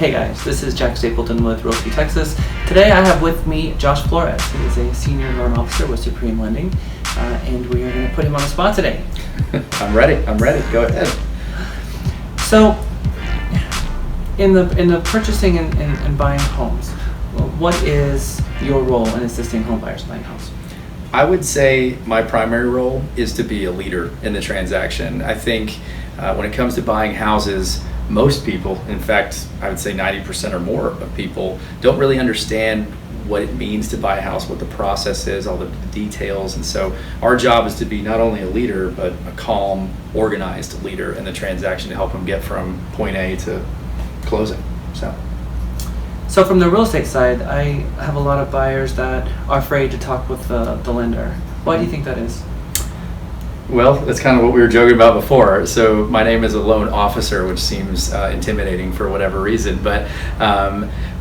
Hey guys, this is Jack Stapleton with Realty, Texas. Today I have with me Josh Flores, who is a senior loan officer with Supreme Lending, and we are going to put him on the spot today. I'm ready. Go ahead. So, in the purchasing and buying homes, what is your role in assisting home buyers buying homes? I would say my primary role is to be a leader in the transaction. I think when it comes to buying houses, most people, in fact, I would say 90% or more of people don't really understand what it means to buy a house, what the process is, all the details. And so our job is to be not only a leader, but a calm, organized leader in the transaction to help them get from point A to closing. So from the real estate side, I have a lot of buyers that are afraid to talk with the lender. Why do you think that is? Well, that's kind of what we were joking about before. So my name is a loan officer, which seems intimidating for whatever reason. But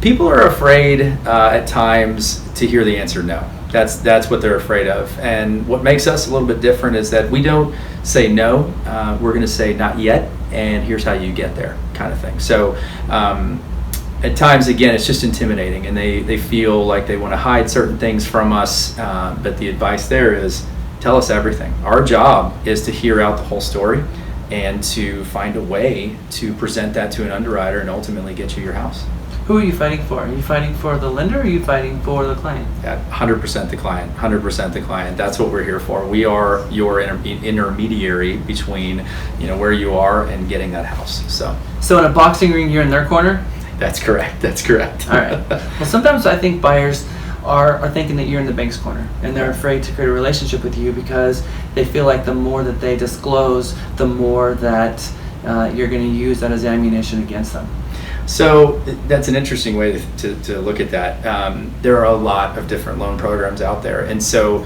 people are afraid at times to hear the answer no. That's what they're afraid of. And what makes us a little bit different is that we don't say no. We're going to say not yet, and here's how you get there, kind of thing. So at times, again, it's just intimidating, and they feel like they want to hide certain things from us. But the advice there is, tell us everything. Our job is to hear out the whole story and to find a way to present that to an underwriter and ultimately get you your house. Who are you fighting for? Are you fighting for the lender, or are you fighting for the client? Yeah, 100% the client, 100% the client. That's what we're here for. We are your intermediary between where you are and getting that house. So in a boxing ring, you're in their corner? That's correct. All right. Well, sometimes I think buyers are thinking that you're in the bank's corner, and they're afraid to create a relationship with you because they feel like the more that they disclose, the more that you're going to use that as ammunition against them. So that's an interesting way to look at that. There are a lot of different loan programs out there, and so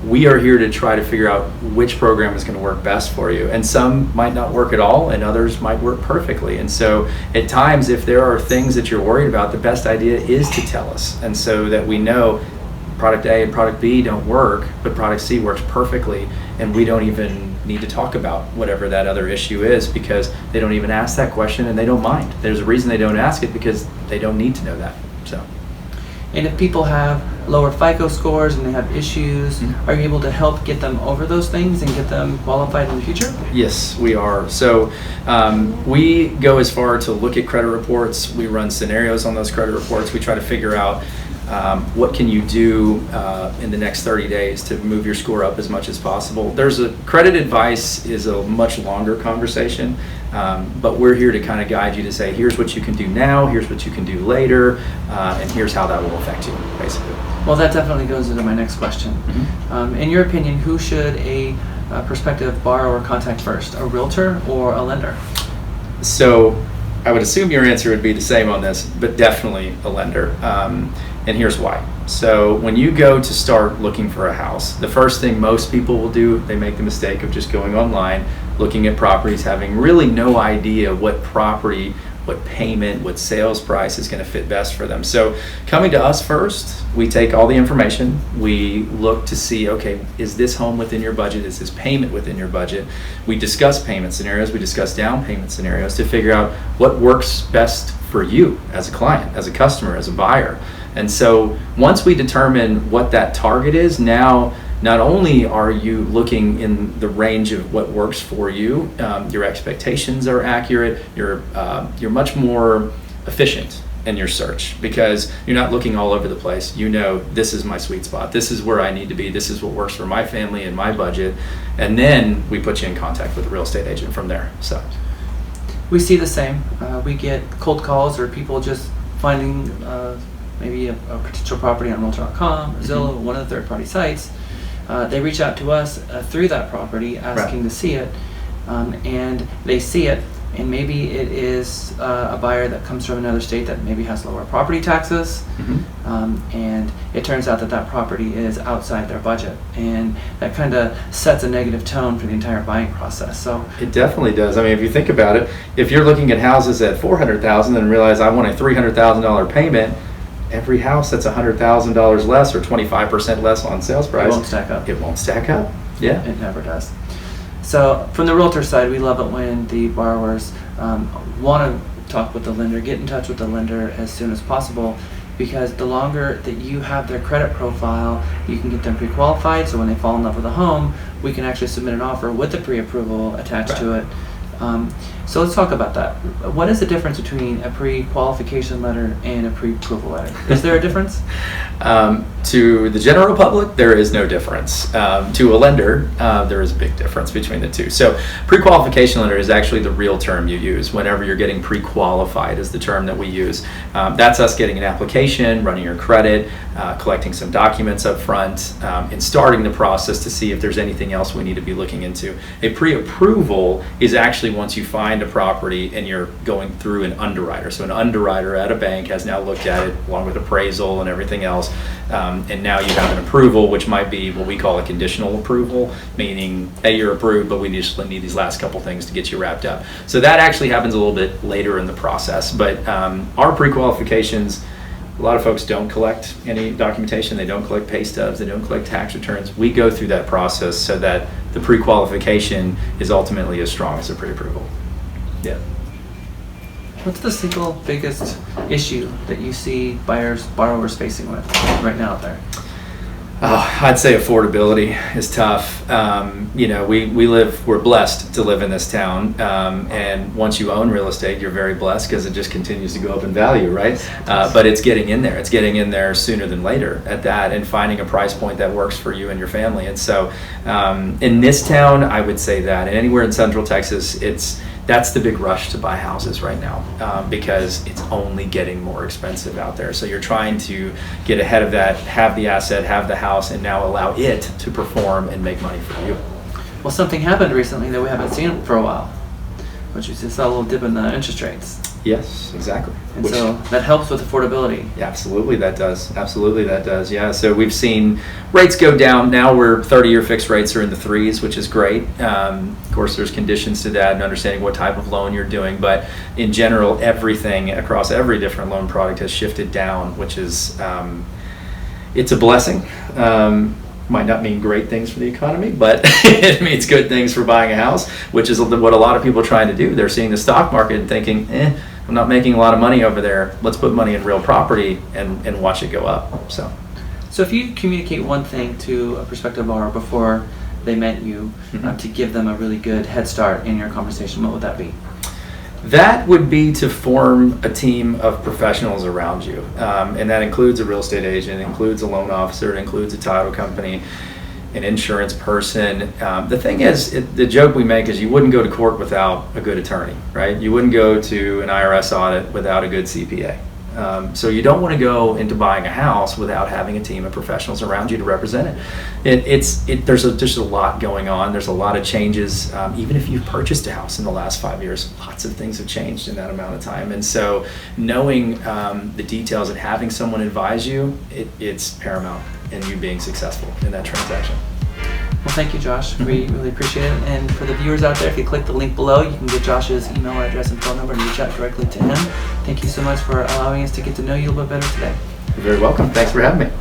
we are here to try to figure out which program is going to work best for you. And some might not work at all, and others might work perfectly. And so at times, if there are things that you're worried about, the best idea is to tell us. And so that we know product A and product B don't work, but product C works perfectly, and we don't even need to talk about whatever that other issue is because they don't even ask that question and they don't mind. There's a reason they don't ask it because they don't need to know that. And if people have lower FICO scores and they have issues, are you able to help get them over those things and get them qualified in the future? Yes, we are. So we go as far to look at credit reports. We run scenarios on those credit reports. We try to figure out what can you do in the next 30 days to move your score up as much as possible. Credit advice is a much longer conversation, but we're here to kind of guide you to say, here's what you can do now, here's what you can do later, and here's how that will affect you, basically. Well, that definitely goes into my next question. In your opinion, who should a prospective borrower contact first, a realtor or a lender? So I would assume your answer would be the same on this, but definitely a lender. And here's why. So when you go to start looking for a house, the first thing most people will do, they make the mistake of just going online, looking at properties, having really no idea what property, what payment, what sales price is going to fit best for them. So coming to us first, we take all the information. We look to see, okay, is this home within your budget? Is this payment within your budget? We discuss payment scenarios. We discuss down payment scenarios to figure out what works best for you as a client, as a customer, as a buyer. And so once we determine what that target is, now not only are you looking in the range of what works for you, your expectations are accurate, you're much more efficient in your search because you're not looking all over the place. You know, this is my sweet spot, this is where I need to be, this is what works for my family and my budget, and then we put you in contact with a real estate agent from there. So we see the same. We get cold calls or people just finding maybe a potential property on Realtor.com, Zillow, one of the third-party sites. They reach out to us through that property asking to see it, and they see it, and maybe it is a buyer that comes from another state that maybe has lower property taxes, and it turns out that that property is outside their budget, and that kind of sets a negative tone for the entire buying process. So it definitely does. I mean, if you think about it, if you're looking at houses at $400,000 and realize I want a $300,000 payment, every house that's $100,000 less or 25% less on sales price, it won't stack up. It won't stack up. Yeah, it never does. So from the realtor side, we love it when the borrowers want to talk with the lender, get in touch with the lender as soon as possible, because the longer that you have their credit profile, you can get them pre-qualified, so when they fall in love with a home, we can actually submit an offer with the pre-approval attached to it. So let's talk about that. What is the difference between a pre-qualification letter and a pre-approval letter? Is there a difference? To the general public, there is no difference. To a lender, there is a big difference between the two. So pre-qualification letter is actually the real term you use whenever you're getting pre-qualified, is the term that we use. That's us getting an application, running your credit, collecting some documents up front, and starting the process to see if there's anything else we need to be looking into. A pre-approval is actually once you find a property and you're going through an underwriter. So an underwriter at a bank has now looked at it along with appraisal and everything else, and now you have an approval, which might be what we call a conditional approval, meaning, hey, you're approved, but we just need these last couple things to get you wrapped up. So that actually happens a little bit later in the process, but our pre-qualifications, a lot of folks don't collect any documentation, they don't collect pay stubs, they don't collect tax returns. We go through that process so that the pre-qualification is ultimately as strong as a pre-approval. Yeah. What's the single biggest issue that you see borrowers facing with right now out there? I'd say affordability is tough. We're blessed to live in this town, and once you own real estate, you're very blessed because it just continues to go up in value, right? But it's getting in there. It's getting in there sooner than later at that, and finding a price point that works for you and your family. And so, in this town, I would say that, and anywhere in Central Texas, that's the big rush to buy houses right now, because it's only getting more expensive out there. So you're trying to get ahead of that, have the asset, have the house, and now allow it to perform and make money for you. Well, something happened recently that we haven't seen for a while, which is just a little dip in the interest rates. Yes, exactly. And so that helps with affordability. Yeah, absolutely that does. Absolutely that does. Yeah, so we've seen rates go down. Now we're 30-year fixed rates are in the 3s, which is great. Of course, there's conditions to that and understanding what type of loan you're doing. But in general, everything across every different loan product has shifted down, which is, it's a blessing. Might not mean great things for the economy, but it means good things for buying a house, which is what a lot of people are trying to do. They're seeing the stock market and thinking, I'm not making a lot of money over there. Let's put money in real property and watch it go up. So if you communicate one thing to a prospective borrower before they met you, to give them a really good head start in your conversation, what would that be? That would be to form a team of professionals around you. And that includes a real estate agent, it includes a loan officer, it includes a title company, an insurance person. The thing is, the joke we make is you wouldn't go to court without a good attorney, right? You wouldn't go to an IRS audit without a good CPA. So you don't want to go into buying a house without having a team of professionals around you to represent it. There's just a lot going on. There's a lot of changes. Even if you've purchased a house in the last 5 years, lots of things have changed in that amount of time. And so knowing the details and having someone advise you, it's paramount in you being successful in that transaction. Well, thank you, Josh. We really appreciate it. And for the viewers out there, if you click the link below, you can get Josh's email address and phone number and reach out directly to him. Thank you so much for allowing us to get to know you a little bit better today. You're very welcome. Thanks for having me.